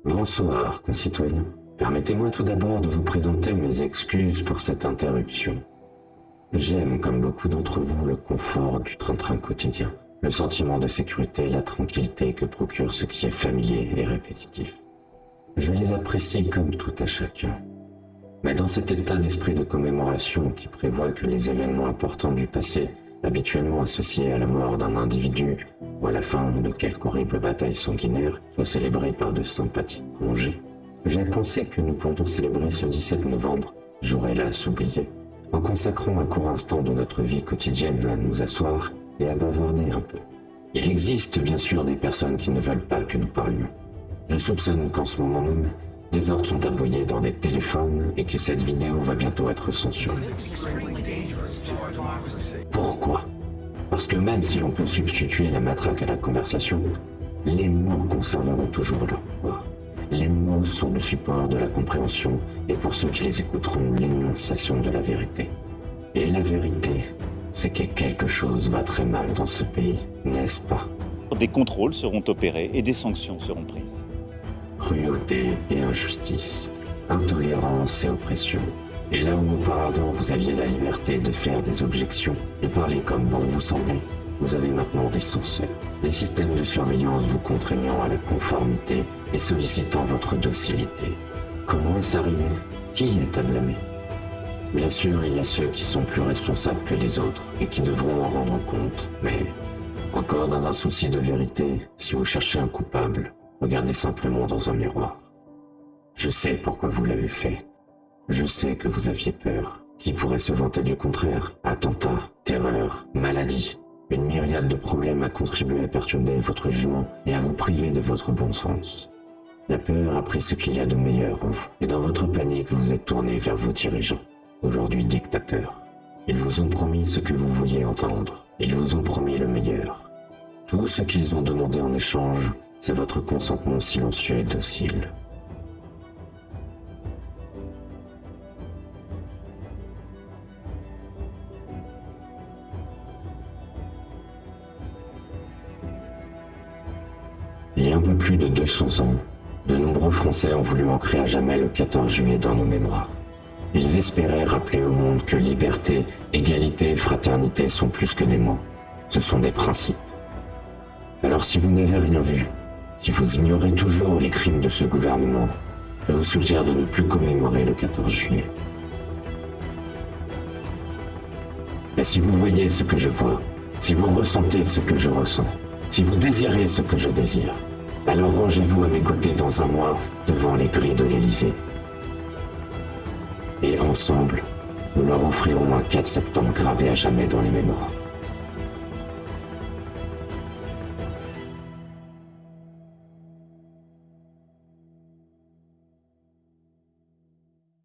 Bonsoir, concitoyens. Permettez-moi tout d'abord de vous présenter mes excuses pour cette interruption. J'aime, comme beaucoup d'entre vous, le confort du train-train quotidien, le sentiment de sécurité et la tranquillité que procure ce qui est familier et répétitif. Je les apprécie comme tout à chacun. Mais dans cet état d'esprit de commémoration qui prévoit que les événements importants du passé, habituellement associés à la mort d'un individu ou à la fin de quelque horrible bataille sanguinaire, soient célébrés par de sympathiques congés, j'ai pensé que nous pourrions célébrer ce 17 novembre, jour hélas oublié, en consacrant un court instant de notre vie quotidienne à nous asseoir et à bavarder un peu. Il existe bien sûr des personnes qui ne veulent pas que nous parlions. Je soupçonne qu'en ce moment même, des ordres sont aboyés dans des téléphones et que cette vidéo va bientôt être censurée. Pourquoi? Parce que même si l'on peut substituer la matraque à la conversation, les mots conserveront toujours leur pouvoir. Les mots sont le support de la compréhension et pour ceux qui les écouteront, l'énonciation de la vérité. Et la vérité, c'est que quelque chose va très mal dans ce pays, n'est-ce pas? Des contrôles seront opérés et des sanctions seront prises. Cruauté et injustice, intolérance et oppression. Et là où auparavant vous aviez la liberté de faire des objections et parler comme bon vous semblait, vous avez maintenant des censeurs, des systèmes de surveillance vous contraignant à la conformité et sollicitant votre docilité. Comment est-ce arrivé? Qui est à blâmer? Bien sûr, il y a ceux qui sont plus responsables que les autres et qui devront en rendre compte, mais encore dans un souci de vérité, si vous cherchez un coupable, regardez simplement dans un miroir. Je sais pourquoi vous l'avez fait. Je sais que vous aviez peur. Qui pourrait se vanter du contraire? Attentats, terreur, maladie. Une myriade de problèmes a contribué à perturber votre jugement et à vous priver de votre bon sens. La peur a pris ce qu'il y a de meilleur en vous, et dans votre panique vous vous êtes tourné vers vos dirigeants, aujourd'hui dictateurs. Ils vous ont promis ce que vous vouliez entendre. Ils vous ont promis le meilleur. Tout ce qu'ils ont demandé en échange, c'est votre consentement silencieux et docile. Il y a un peu plus de 200 ans, de nombreux Français ont voulu ancrer à jamais le 14 juillet dans nos mémoires. Ils espéraient rappeler au monde que liberté, égalité et fraternité sont plus que des mots, ce sont des principes. Alors si vous n'avez rien vu, si vous ignorez toujours les crimes de ce gouvernement, je vous suggère de ne plus commémorer le 14 juillet. Mais si vous voyez ce que je vois, si vous ressentez ce que je ressens, si vous désirez ce que je désire, alors rangez-vous à mes côtés dans un mois devant les grilles de l'Élysée. Et ensemble, nous leur offrirons un 4 septembre gravé à jamais dans les mémoires.